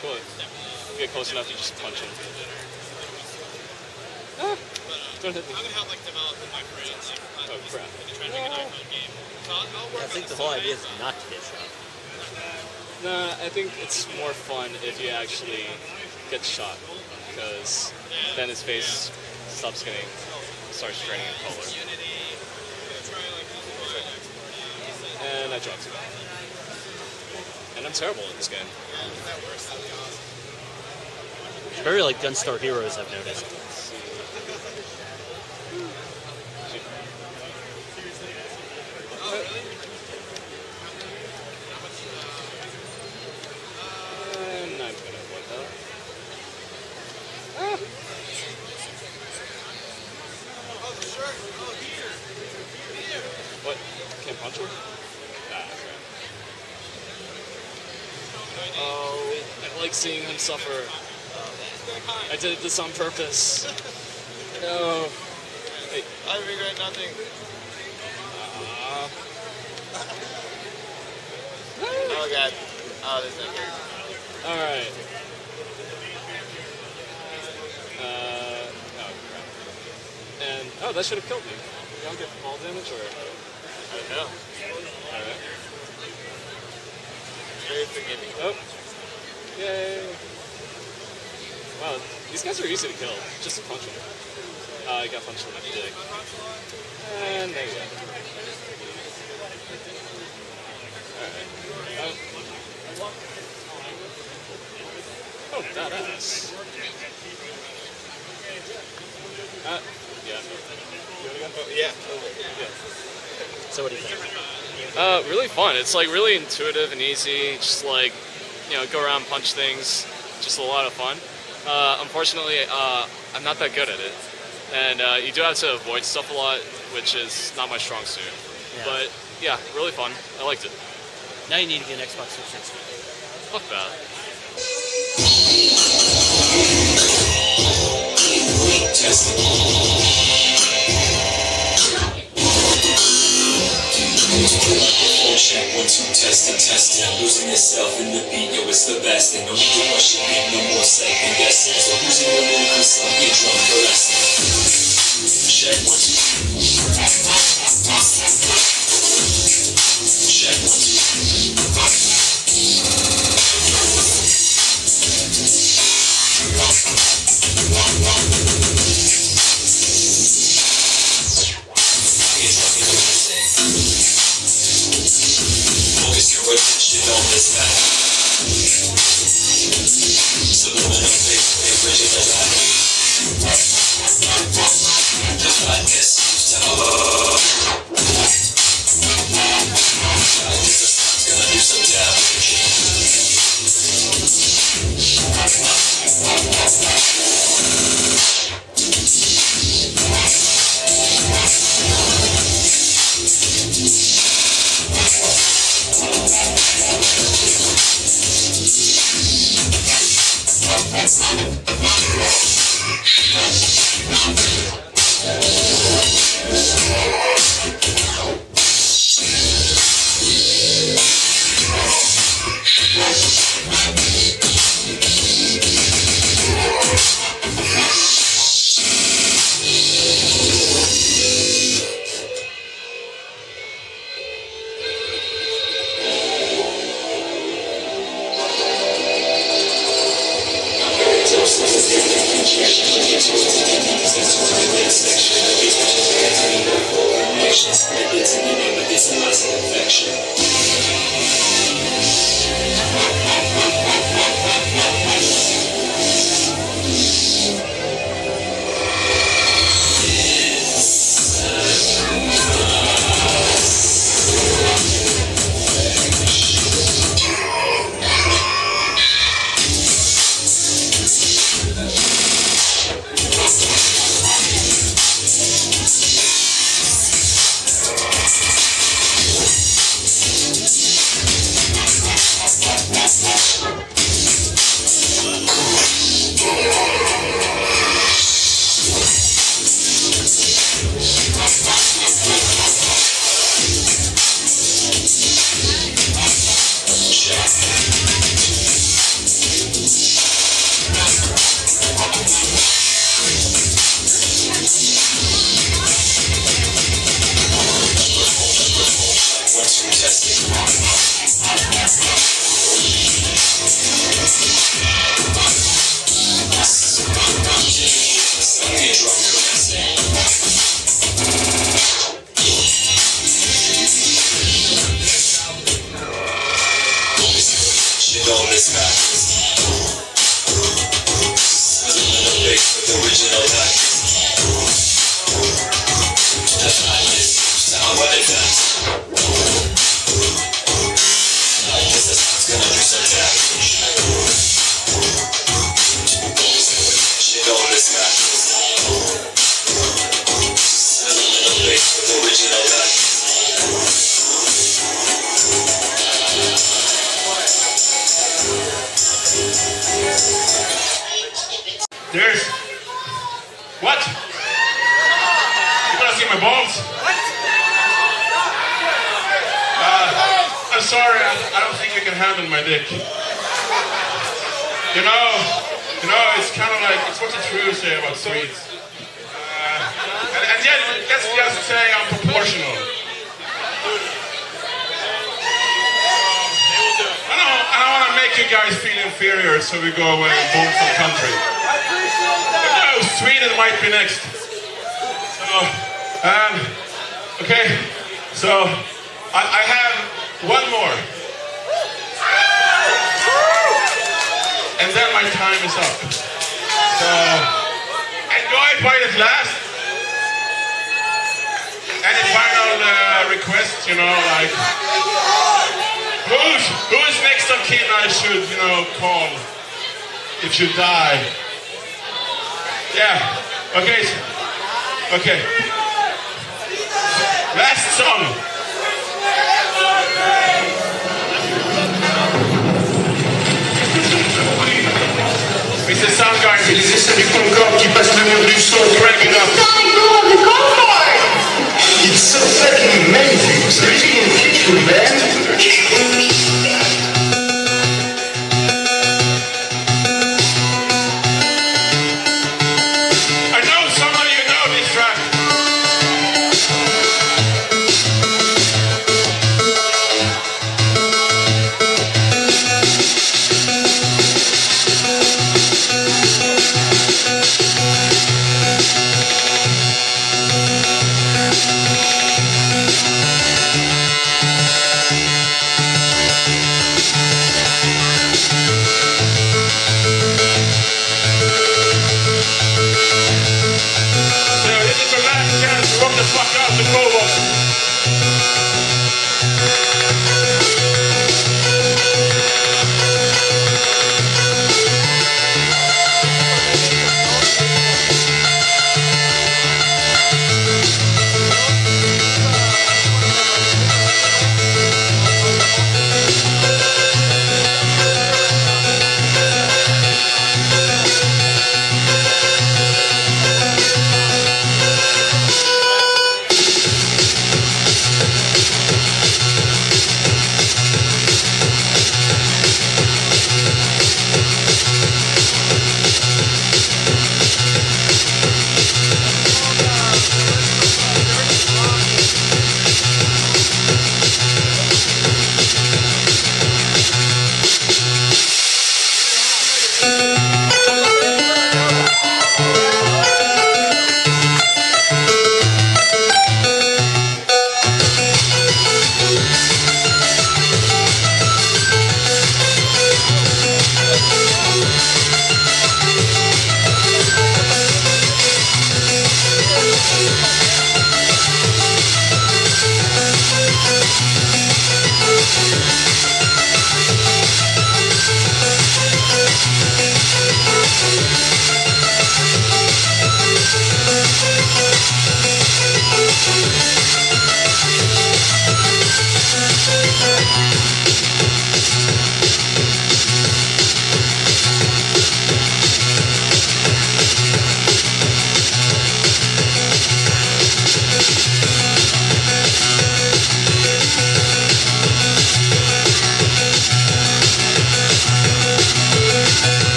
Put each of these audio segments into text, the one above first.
cool. If you get close enough, you just punch him. Ah, don't hit me. Oh crap. I think the whole idea is not to get shot. Nah, I think it's more fun if you actually get shot, because then his face starts draining in color. And I dropped it. And I'm terrible at this game. It's very like Gunstar Heroes, I've noticed. I'm not gonna avoid that. Ah. What? Can't punch her? Ah, okay. Oh, I like seeing him suffer. I did this on purpose. No. Hey. I regret nothing. Oh god. Oh, this is good. Alright. Oh crap. And, oh, that should have killed me. You don't get fall damage, or? I don't know. Alright. Very forgiving. Oh. Yay. Wow, these guys are easy to kill. Just punch them. I got punched in the dick. And there you go. Alright. Oh, badass. Yeah. Oh, yeah. Yeah. So what do you think? Really fun. It's like really intuitive and easy. Just like, you know, go around, punch things. Just a lot of fun. Unfortunately, I'm not that good at it. And you do have to avoid stuff a lot, which is not my strong suit. Yeah. But yeah, really fun. I liked it. Now you need to get an Xbox 360. Fuck that. Check 1 2 testing. Losing yourself in the beat, yo, it's the best. And no need to rush it, ain't no more second guessing. So who's in the mood for some eardrum caressing? Check 1 2. Check 1 2. Focus your attention on this fact. Subliminal faith, original life. what? You wanna see my balls? I'm sorry, I don't think you can handle my dick. You know, it's kind of like, it's what the Truth say about Swedes. And yet, let's just say I'm proportional. I don't want to make you guys feel inferior, so we go away and boom for the country. No, Sweden might be next. Okay, so I have one more. And then my time is up. So, enjoy while it lasts. Any final requests, you know, like, who's next of kin I should, you know, call if you die? Yeah, okay, okay. Last song. Mr. Sound Guy, c'est les essais du Concorde qui passent le mur du son, crank it up. Sonic Boom of the Concorde! It's so fucking amazing. So you can teach you, man. I know some of you know this track.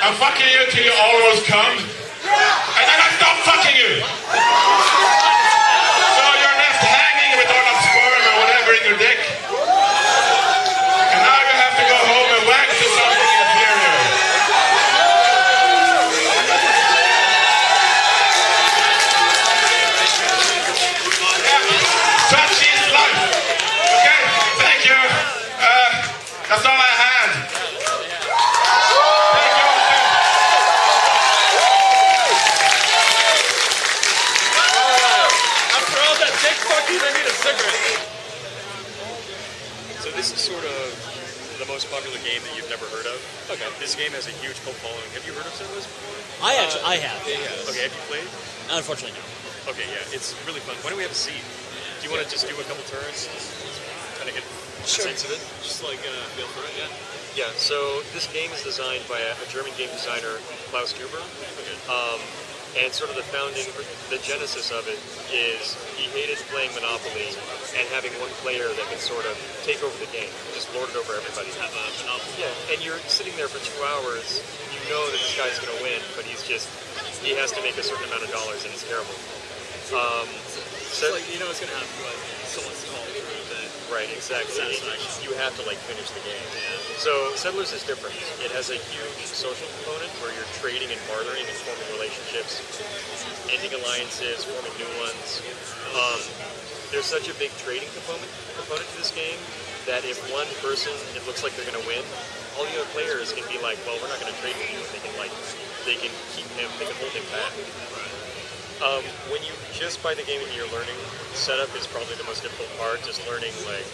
I'm fucking you till you almost come, and then I stop fucking you. So you're left hanging with all that sperm or whatever in your dick. And now you have to go home and wank to something inferior. Such is life. Okay, thank you. That's all I had. Thank you. After all that dick fucking, I need a cigarette. So this is sort of the most popular game that you've never heard of. Okay. This game has a huge cult following. Have you heard of SWA? I have. Okay, have you played? Unfortunately, no. Okay, yeah, it's really fun. Why don't we have a seat? Do you want to just do a couple turns? Kind of get a sense of it? Just like feel for it, yeah? Yeah, so this game is designed by a German game designer, Klaus Huber. And sort of the genesis of it is he hated playing Monopoly and having one player that can sort of take over the game, just lord it over everybody. Have a Monopoly. Yeah, and you're sitting there for 2 hours, you know that this guy's going to win, but he has to make a certain amount of dollars and it's terrible. So like, you know it's going to happen, but someone's called through that. Right, exactly. You have to like finish the game. Yeah. So Settlers is different. It has a huge social component where you're trading and bartering and forming relationships, ending alliances, forming new ones. There's such a big trading component to this game that if one person, it looks like they're going to win, all the other players can be like, well, we're not going to trade with you. They can keep him, they can hold him back. When you just buy the game and you're learning, setup is probably the most difficult part. Just learning like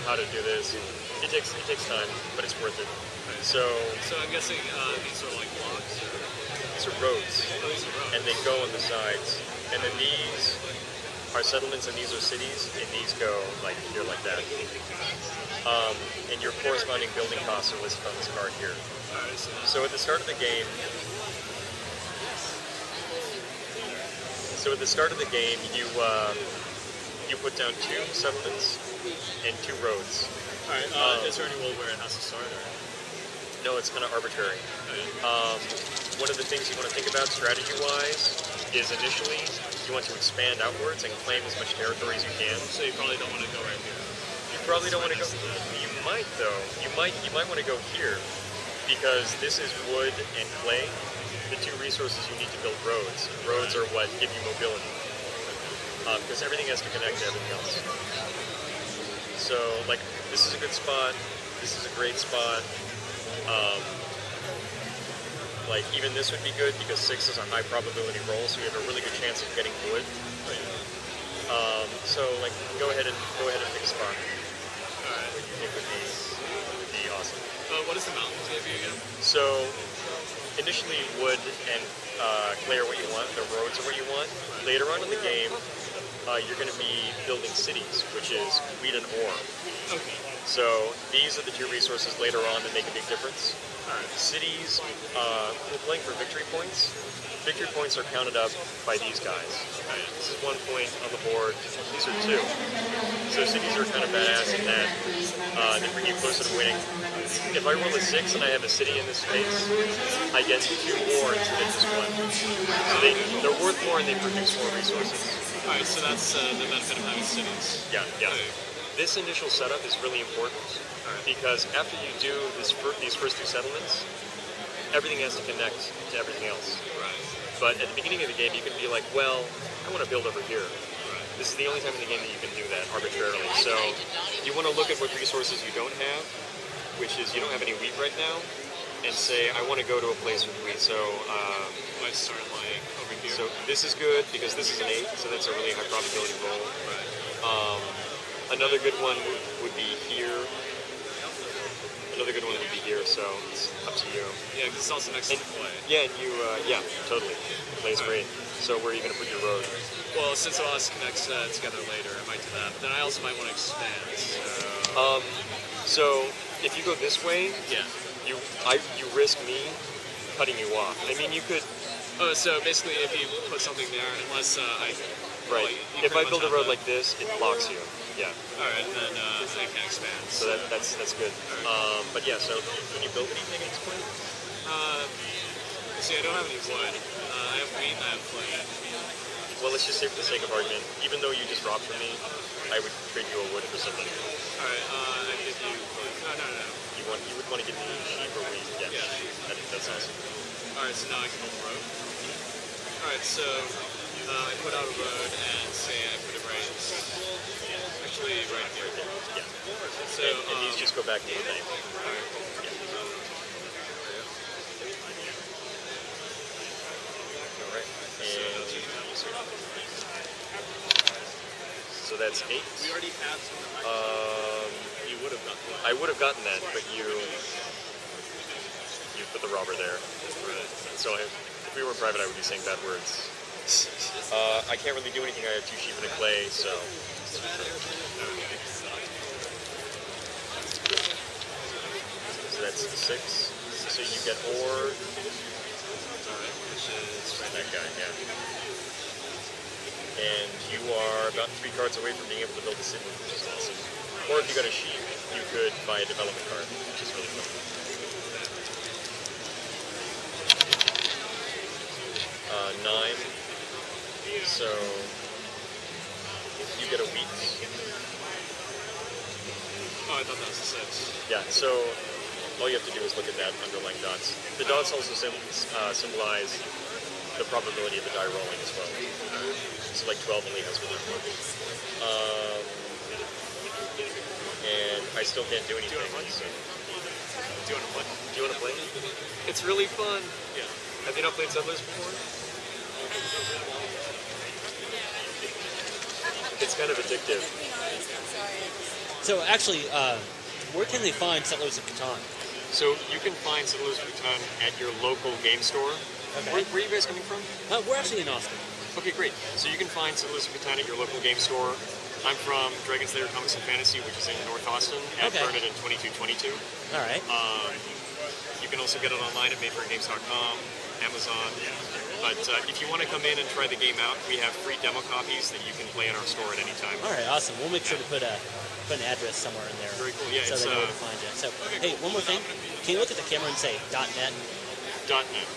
how to do this. It takes time, but it's worth it. So I'm guessing these are like blocks. These are roads, and they go on the sides. And then these are settlements, and these are cities, and these go like here, like that. And your corresponding building costs are listed on this card here. So at the start of the game. So at the start of the game, you put down 2 settlements and 2 roads. All right. Is there any rule where it has to start? Or? No, it's kind of arbitrary. One of the things you want to think about strategy-wise is initially you want to expand outwards and claim as much territory as you can. So you probably don't want to go right here. You probably don't want to go. You might though. You might want to go here because this is wood and clay. The 2 resources you need to build roads. Roads are what give you mobility. Because everything has to connect to everything else. So, like, this is a good spot. This is a great spot. Like, even this would be good because 6 is a high probability roll, so you have a really good chance of getting wood. So, like, go ahead and pick a spot. Alright. What you think would be awesome. What is the mountains give you again? So, initially, wood and clay are what you want. The roads are what you want. Later on in the game, you're going to be building cities, which is wheat and ore. Okay. So these are the 2 resources later on that make a big difference. Cities, we're playing for victory points. Victory points are counted up by these guys. This is 1 point on the board. These are 2. So cities are kind of badass in that they bring you closer to winning. If I roll a 6 and I have a city in this space, I get 2 more instead of just 1. So they're worth more and they produce more resources. Alright, so that's the benefit of having cities. Yeah. This initial setup is really important because after you do these first 2 settlements, everything has to connect to everything else. Right. But at the beginning of the game, you can be like, well, I want to build over here. Right. This is the only time in the game that you can do that arbitrarily. So you want to look at what resources you don't have, which is you don't have any wheat right now, and say, I want to go to a place with wheat. So I start like over here. So this is good because this is an 8, so that's a really high probability roll. Right. Another good one would be here. Another good one would be here, so it's up to you. Yeah, because it's also next to the play. Yeah, and yeah, totally. The play's great. So where are you going to put your road? Well, since OS connects together later, I might do that. But then I also might want to expand. So if you go this way, yeah, you risk me cutting you off. I mean, you could. Oh, so basically, if you put something there, unless I. Right. Well, if I build a road like this, it blocks you. Yeah. All right, and then I can expand. So that's good. Right. But yeah, so can you build anything at this point? See, I don't have any wood. I have wheat and I have clay. Well, let's just say for the sake of argument, even though you just robbed from me, I would trade you a wood for something. Alright, I give you clay. No. You would want to give me sheep or wheat? Yeah. That's awesome. Alright, so now I can build a road. Alright, so I put out a road and say I put it right. Actually, right here. Yeah. So, and these just go back to the bank. Alright. And so that's 8. we already have some. You would have gotten that. I would have gotten that, but you put the robber there. So if we were private, I would be saying bad words. I can't really do anything. I have 2 sheep and a clay, so. So that's 6. So you get ore. That guy, yeah. And you are about 3 cards away from being able to build a city, which is awesome. Or if you got a sheep, you could buy a development card, which is really fun. 9. So you get a wheat. Oh, I thought that was a 6. Yeah, so all you have to do is look at that underlying dots. The dots also symbolize the probability of the die rolling as well. So like 12 only has 1 more. And I still can't do anything. So. Do you want to play? Do you want to play? It's really fun. Yeah. Have you not played Settlers before? It's kind of addictive. So actually, where can they find Settlers of Catan? So you can find Settlers of Catan at your local game store. Okay. Where are you guys coming from? We're actually in Austin. Okay, great. So you can find Settlers of Catan at your local game store. I'm from Dragon Slayer Comics and Fantasy, which is in North Austin, at Bernadette 2222. All right. You can also get it online at madeforgames.com, Amazon. But if you want to come in and try the game out, we have free demo copies that you can play in our store at any time. All right, awesome. We'll make sure to put an address somewhere in there. Very cool. Yeah, so it's, they know where to find you. So, hey, one more thing. Can you look at the camera and say .net? .net.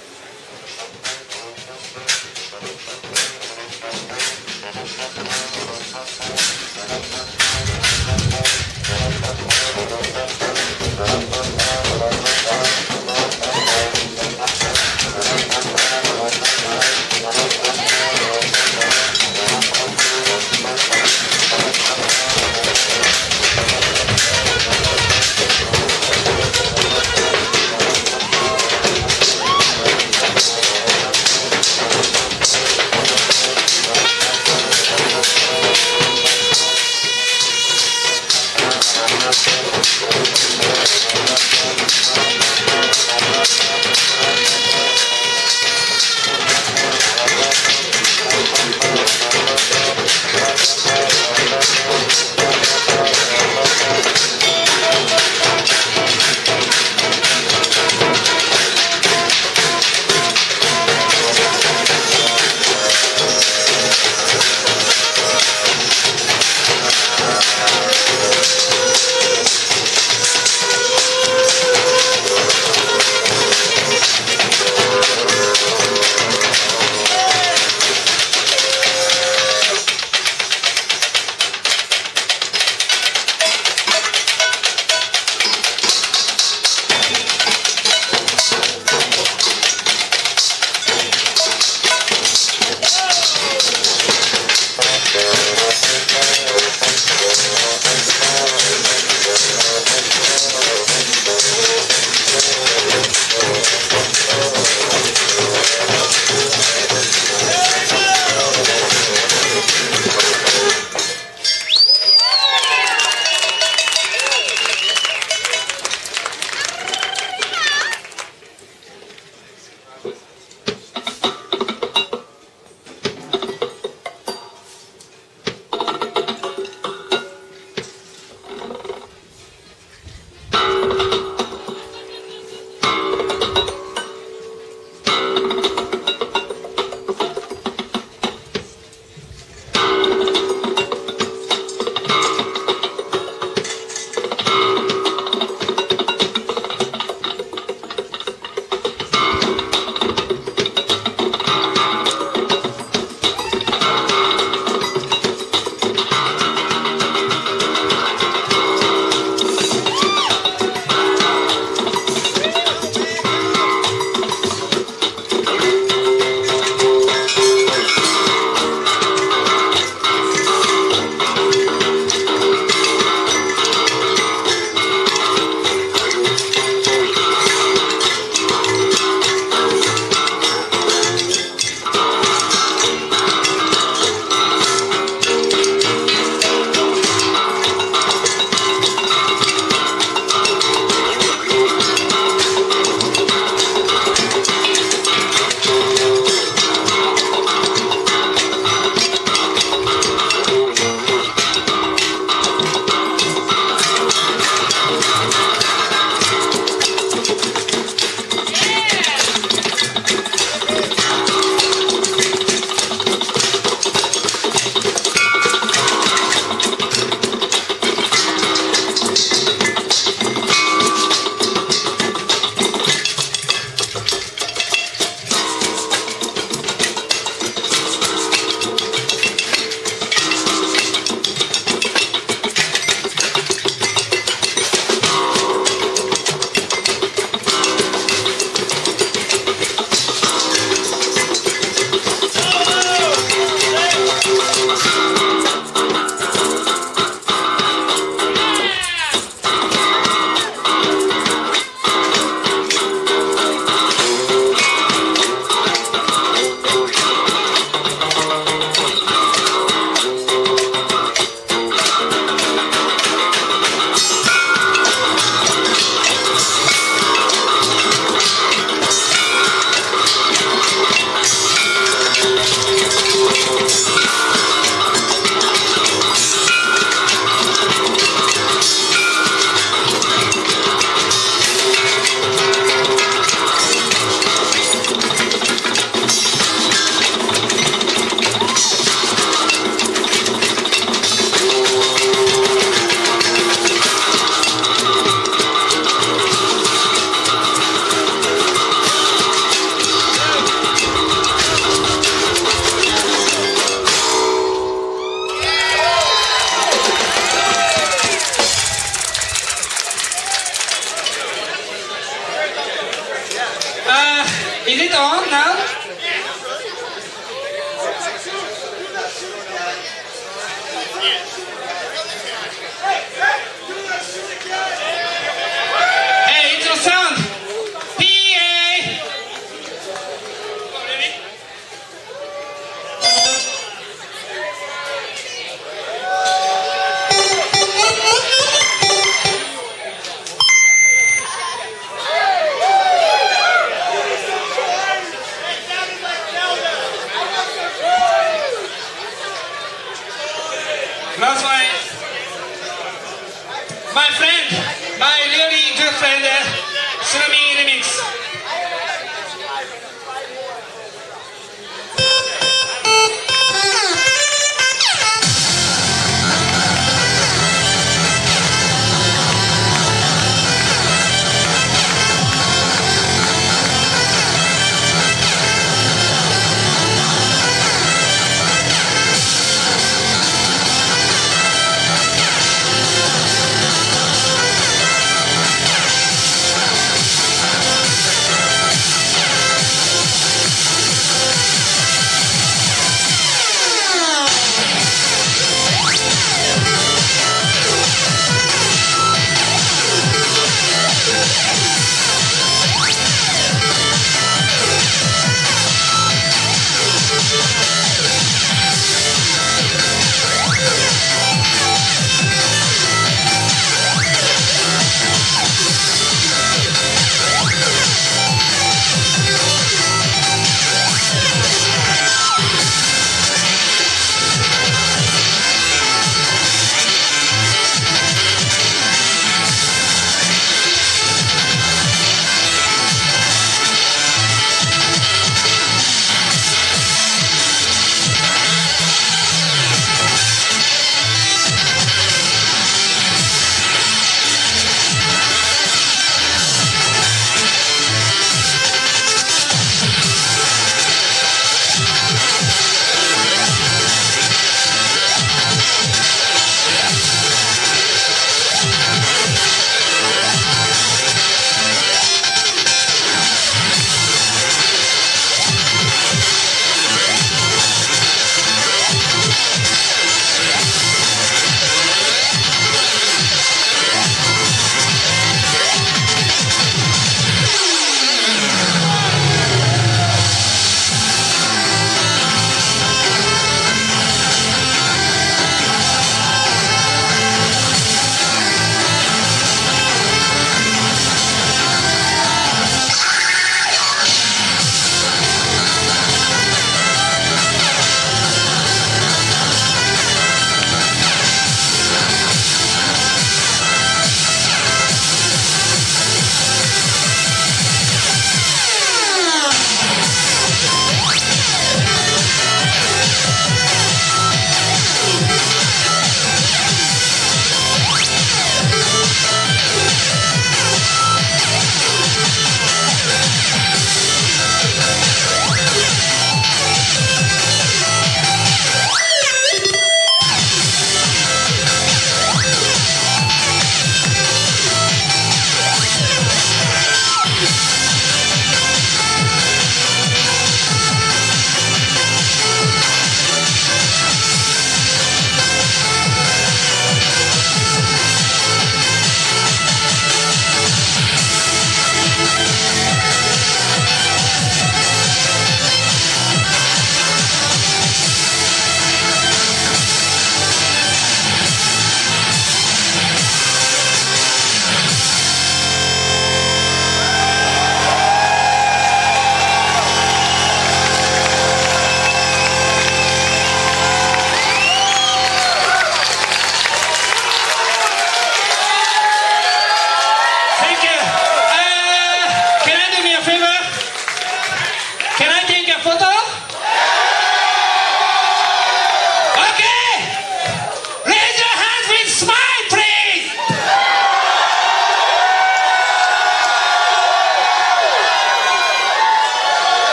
Last one. My friend, my really good friend, Tsunami Remix.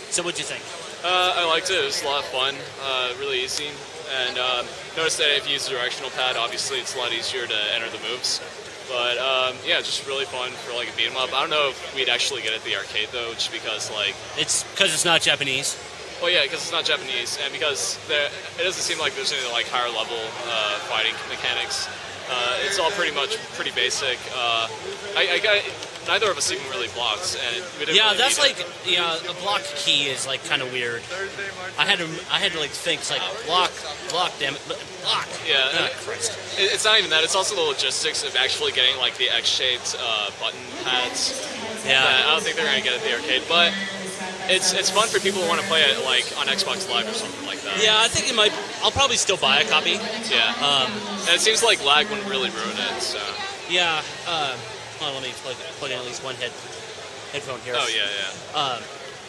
So what'd you think? I liked it. It was a lot of fun, really easy. And noticed that if you use the directional pad, obviously it's a lot easier to enter the moves. But yeah, just really fun for like a beat 'em up. I don't know if we'd actually get it at the arcade though, just because like It's because it's not Japanese. well, yeah, because it's not Japanese, and because it doesn't seem like there's any like higher level fighting mechanics. It's all pretty basic. I got neither of us even really blocked, and we didn't. Yeah, really that's need like a block key is like kind of weird. I had to like think it's like block, damn it, block. Yeah, Oh, Christ. It's not even that. It's also the logistics of actually getting like the X-shaped button pads. Yeah. That I don't think they're gonna get at the arcade, but it's fun for people who want to play it like on Xbox Live or something like that. Yeah, I think it might. I'll probably still buy a copy. Yeah. And it seems like lag wouldn't really ruin it. So. Yeah. Hold on, let me plug in at least one headphone here. Oh yeah.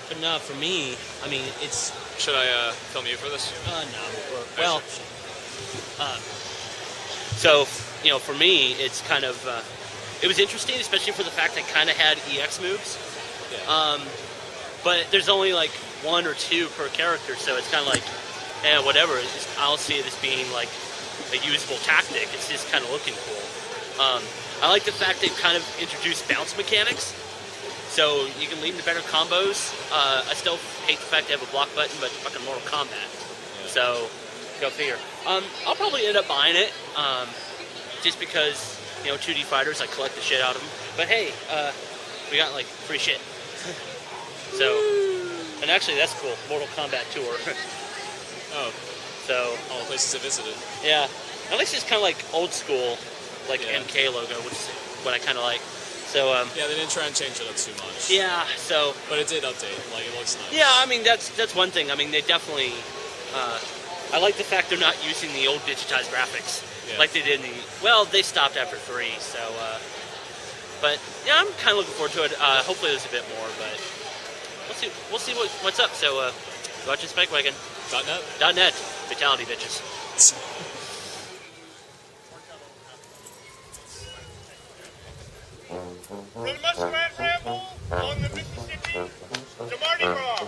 But no, for me, I mean, it's. Should I film you for this? No. Well. So you know, for me, it's kind of. It was interesting, especially for the fact that it kind of had EX moves. Yeah. But there's only like 1 or 2 per character, so it's kind of like, whatever. I'll see it as being like a usable tactic. It's just kind of looking cool. I like the fact they've kind of introduced bounce mechanics, so you can lead into better combos. I still hate the fact they have a block button, but fucking Mortal Kombat. Yeah. So, go figure. I'll probably end up buying it, just because, you know, 2D fighters, I collect the shit out of them. But hey, we got like free shit. So, and actually that's cool, Mortal Kombat Tour. Oh. So. All the places I visited. Yeah. At least it's kind of like old school, like yeah. MK logo, which is what I kind of like. So. Yeah, they didn't try and change it up too much. Yeah. So. But it did update. Like it looks nice. Yeah, I mean that's one thing. I mean they definitely. I like the fact they're not using the old digitized graphics like they did in the. Well, they stopped after 3, so. But yeah, I'm kind of looking forward to it. Hopefully there's a bit more, but. We'll see what's up. So, go out to SpikeWagon. .net. Fatality, bitches. From the Muskrat Ramble on the Mississippi to Mardi Gras.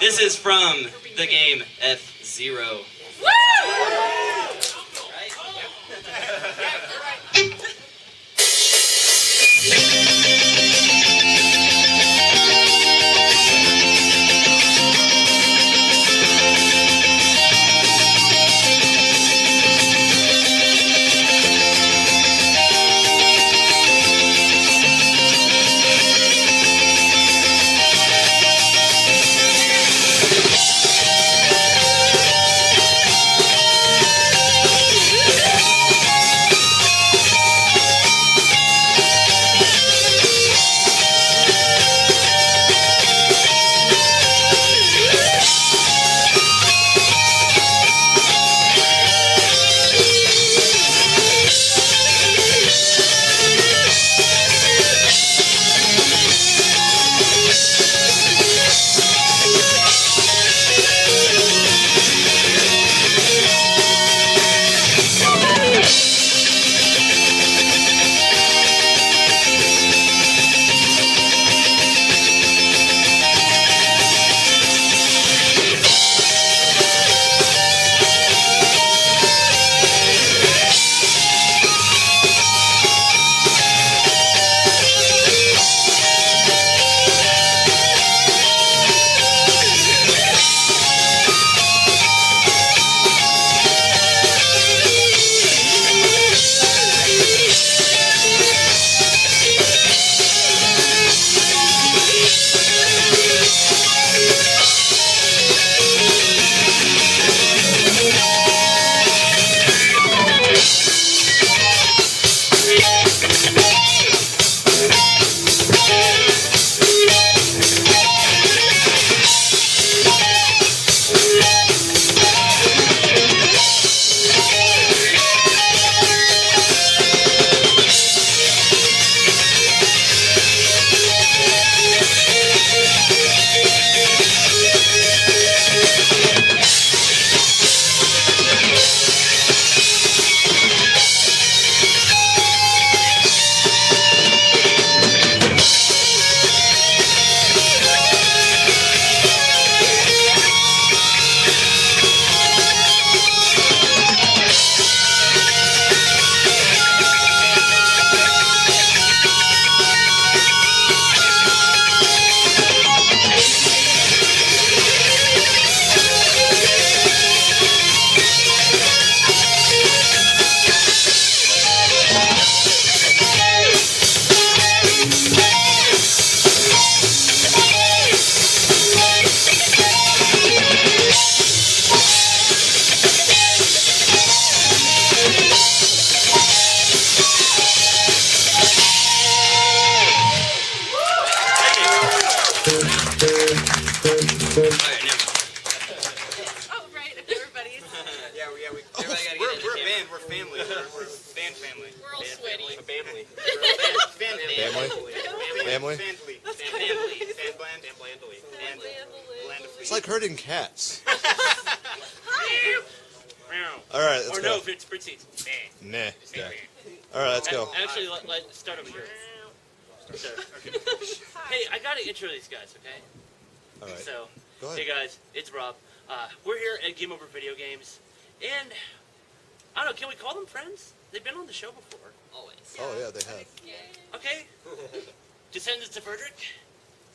This is from the game F-Zero. It's like herding cats. All right, let's go. Or no, if it's bird seeds. Nah. Okay. All right, let's go. Actually, let's start over here. So, hey, I gotta intro these guys, okay? All right. So, go ahead. hey guys, it's Rob. We're here at Game Over Video Games, and I don't know. Can we call them friends? They've been on the show before. Always. Oh yeah, they have. Okay. Descendants of Frederick.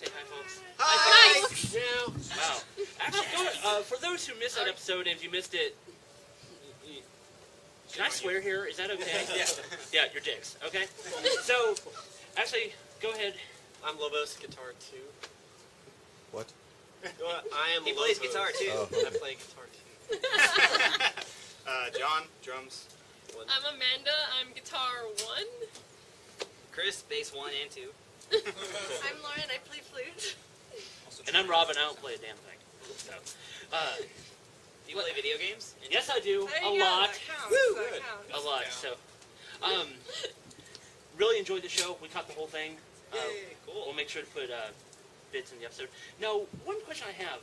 Say hi, folks. Hi. Wow. Actually, for those who missed that episode, and if you missed it, can I swear here? Is that okay? Yeah, you're dicks. Okay. So, actually, go ahead. I'm Lobos, guitar 2. What? I am He Lobos. plays guitar too. Oh, okay. I play guitar too. John, drums. I'm Amanda. I'm guitar 1. Chris, bass 1 and 2. I'm Lauren. I play flute. And I'm Robin. I don't play a damn thing. So, Do you play video games? yes, I do. There A you go. lot. That counts. That counts. A lot. So, really enjoyed the show. We caught the whole thing. Yay, cool. We'll make sure to put bits in the episode. Now, one question I have.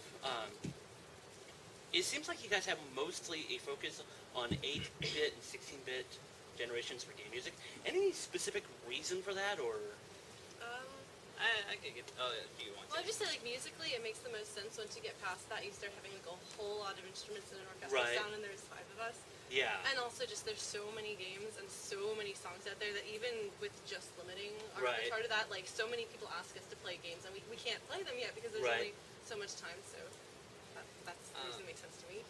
It seems like you guys have mostly a focus on 8-bit and 16-bit generations for game music. Any specific reason for that, or? I could get. Oh, yeah, do you want to? Well, I just say like musically, it makes the most sense once you get past that. You start having like a whole lot of instruments in an orchestral Right. sound, and there's 5 of us. Yeah. And also just there's so many games and so many songs out there that even with just limiting our Right. repertoire to that, like so many people ask us to play games and we can't play them yet because there's Right. only so much time. So that's the reason it makes sense to me.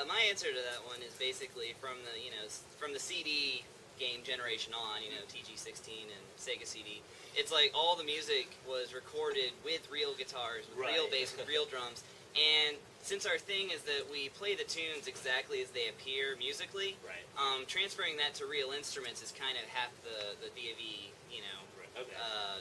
My answer to that one is basically from the CD game generation on, TG16 and Sega CD. It's like all the music was recorded with real guitars, with real Right. bass, with real drums. And since our thing is that we play the tunes exactly as they appear musically, Right. transferring that to real instruments is kind of half the DAV, Okay.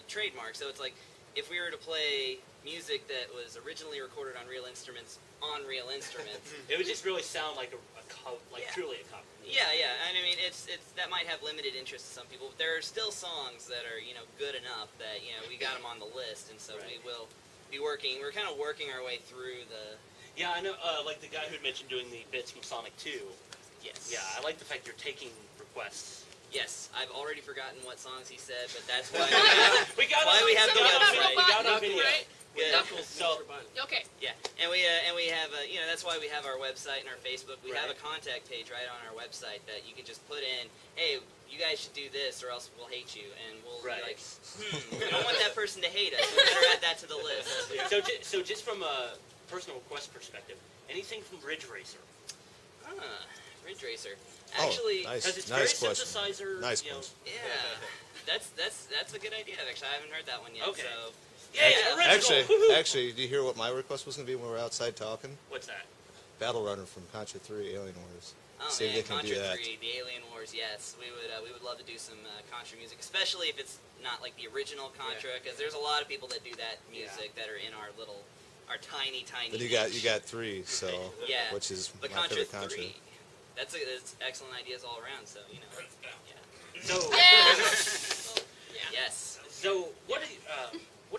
trademark. So it's like if we were to play music that was originally recorded on real instruments on real instruments. It would just really sound like Yeah. truly a cover. Yeah, and I mean, it's that might have limited interest to some people, but there are still songs that are good enough that we got them on the list, and so we will be working. We're kind of working our way through the. Yeah, I know. Like the guy who mentioned doing the bits from Sonic 2. Yes. Yeah, I like the fact you're taking requests. Yes, I've already forgotten what songs he said, but that's why we got we have the website. We got on video. Right? Yeah. So, Okay. Yeah, and we have that's why we have our website and our Facebook. We have a contact page right on our website that you can just put in, hey, you guys should do this or else we'll hate you, and we'll be like, we don't want that person to hate us. We better add that to the list. so just from a personal request perspective, anything from Ridge Racer? Ridge Racer. Oh, Actually, nice. Because it's Nice very question. synthesizer. Nice you know, question. yeah, that's a good idea. Actually, I haven't heard that one yet. Okay. So. Yeah, Actually, do you hear what my request was going to be when we were outside talking? What's that? Battle Runner from Contra 3 Alien Wars. Oh See if man, they can Contra do that. 3, the Alien Wars, yes. We would love to do some Contra music, especially if it's not like the original Contra, because there's a lot of people that do that music that are in our tiny. But you got 3, so Yeah. which is But my Contra favorite Contra. 3, that's excellent ideas all around. So So, yes. So what do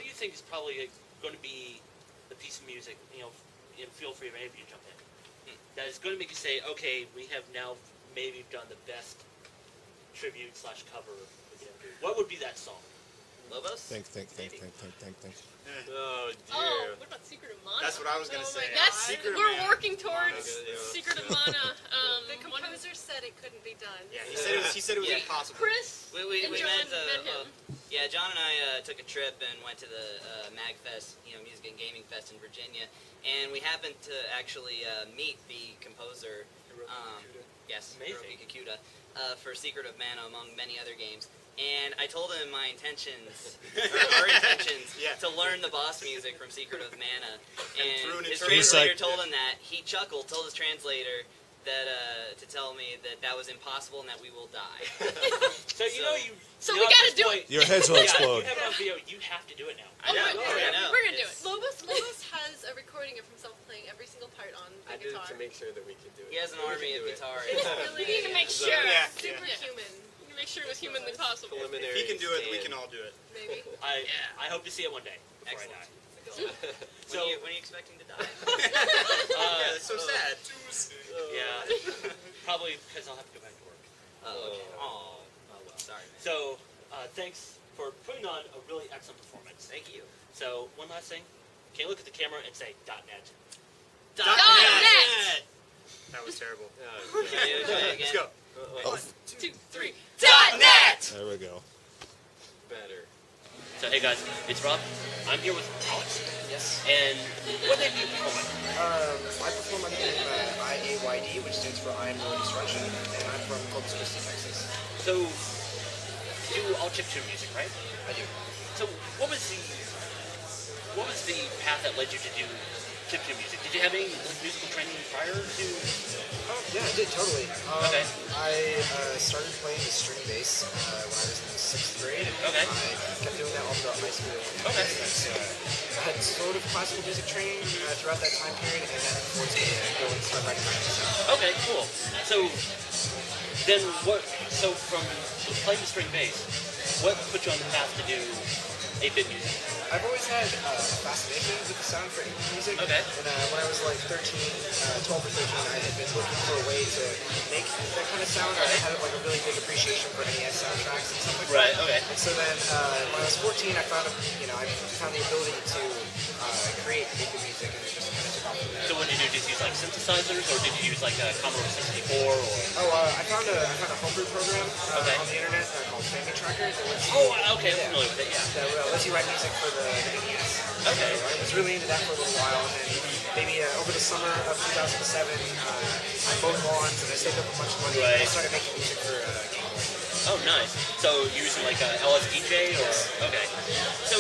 you think is probably going to be the piece of music? Feel free if any of you jump in. That is going to make you say, okay, we have now maybe done the best tribute / cover we can ever do. What would be that song? Lobos? Think. Oh, dear. Oh, what about Secret of Mana? That's what I was going to say. Secret of We're Mana. working towards Yeah. Secret of Mana. The composer said it couldn't be done. Yeah, he said it was impossible. Chris We and met John met him. John and I took a trip and went to the MagFest, Music and Gaming Fest in Virginia, and we happened to actually meet the composer, Hiroki Kikuta, for Secret of Mana, among many other games. And I told him my intentions, our intentions, to learn the boss music from Secret of Mana. And his translator told him that. He chuckled, told his translator that to tell me that was impossible and that we will die. So we gotta do it. Your heads will explode. You have it on video. You have to do it now. I know. We're gonna do it. Lobos has a recording of himself playing every single part on the I did guitar. it to make sure that we could do it. He has an army of guitarists. We need to make sure. Yeah. Superhuman. Make sure it was humanly possible. If he can do it, we can all do it. Maybe. I hope to see it one day before Excellent. I die. So when are you expecting to die? Yeah, that's so sad. Yeah, probably because I'll have to go back to work. Okay. Oh, well. Sorry, man. So, thanks for putting on a really excellent performance. Thank you. So, one last thing. Can you look at the camera and say .net? .net. That was terrible. Let's go. 1, 2, 3. .net! There we go. Better. So, hey guys, it's Rob. I'm here with Alex. Yes. And what name do you perform at? I perform under the name IAYD, which stands for I Am Your Destruction, and I'm from Corpus Christi, Texas. So, you do all chiptune music, right? I do. So, what was the path that led you to do chiptune music? Did you have any musical training prior to? Oh, yeah, I did, totally. Okay. I started playing the string bass when I was in 6th grade. Okay. I kept doing that all throughout high school. Okay. I had sort of classical music training throughout that time period, and that forced me to go and start writing my own stuff. Okay, cool. So, then what? So from playing the string bass, what put you on the path to do 8-bit music? I've always had a fascination with the sound for indie music. Okay. And when I was like 12 or 13, I had been looking for a way to make that kind of sound. I had like a really big appreciation for NES soundtracks and stuff like that. Right. Okay. And so then when I was 14, I found I found the ability to create 8-bit music, and it just kind of took off from there. So what did you do? Did you use like synthesizers, or did you use like a Commodore 64? Or I found a homebrew program on the internet called Family Tracker. Okay, I'm familiar with it. Yeah. That lets you write music for the NES. Okay. So I was really into that for a little while, and then maybe over the summer of 2007, I mowed lawns and I saved up a bunch of money, and I started making music for Game Boy. Oh, nice. So you using like a LSDJ or? Okay. So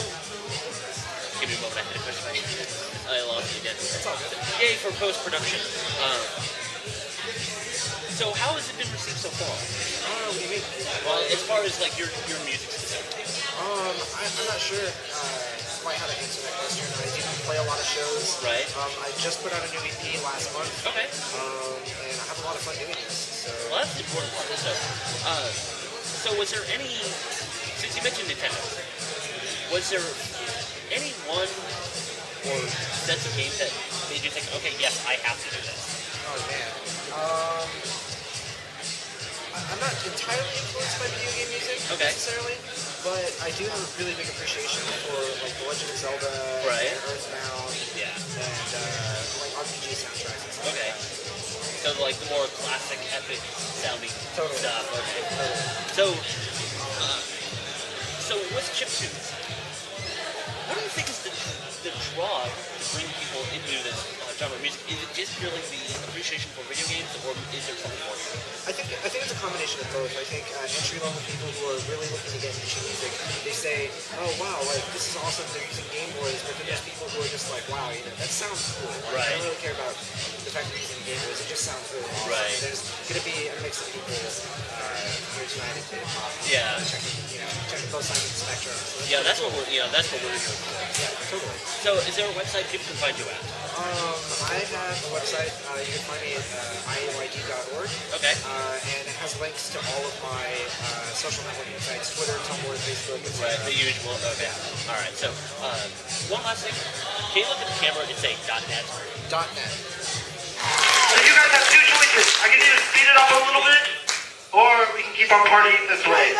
give me a moment. I had a question. I lost it again. It's all good. Yay for post-production. So how has it been received so far? What do you mean? Well, as far as like your music specifically. I'm not sure quite how to answer that question. I didn't play a lot of shows. Right. I just put out a new EP last month. Okay. And I have a lot of fun doing this. So. Well, that's the important part. So was there any, since you mentioned Nintendo, was there any one or sets of games that made you think, okay, yes, I have to do this? Oh man. I'm not entirely influenced by video game music necessarily, but I do have a really big appreciation for like The Legend of Zelda, and Earthbound, and like RPG soundtracks and stuff. Okay. So like the more classic, epic sounding stuff. Okay. So with chiptunes, what do you think is the draw to bring people into this genre of music? Is it just purely the appreciation for video games, or is there something more? I think it's a combination of both. I think entry-level people who are really looking to get into music, they say, "Oh wow, like this is awesome. They're using Game Boys." But then there's people who are just like, "Wow, that sounds cool." Like, I don't really care about the fact that they're using Game Boys. It just sounds really awesome. Right. There's gonna be a mix of people here tonight into hip-hop. Yeah. Checking both sides of the spectrum. So That's what we're doing. Yeah, totally. So is there a website people can find you at? I have a website. You can find me at IAYD.org. Okay. And it has links to all of my social networking sites: Twitter, Tumblr, Facebook, etc. Right, the usual. Okay. All right. So one last thing. Can you look at the camera and say .net? .net. So you guys have two choices. I can either speed it up a little bit, or we can keep our party this way.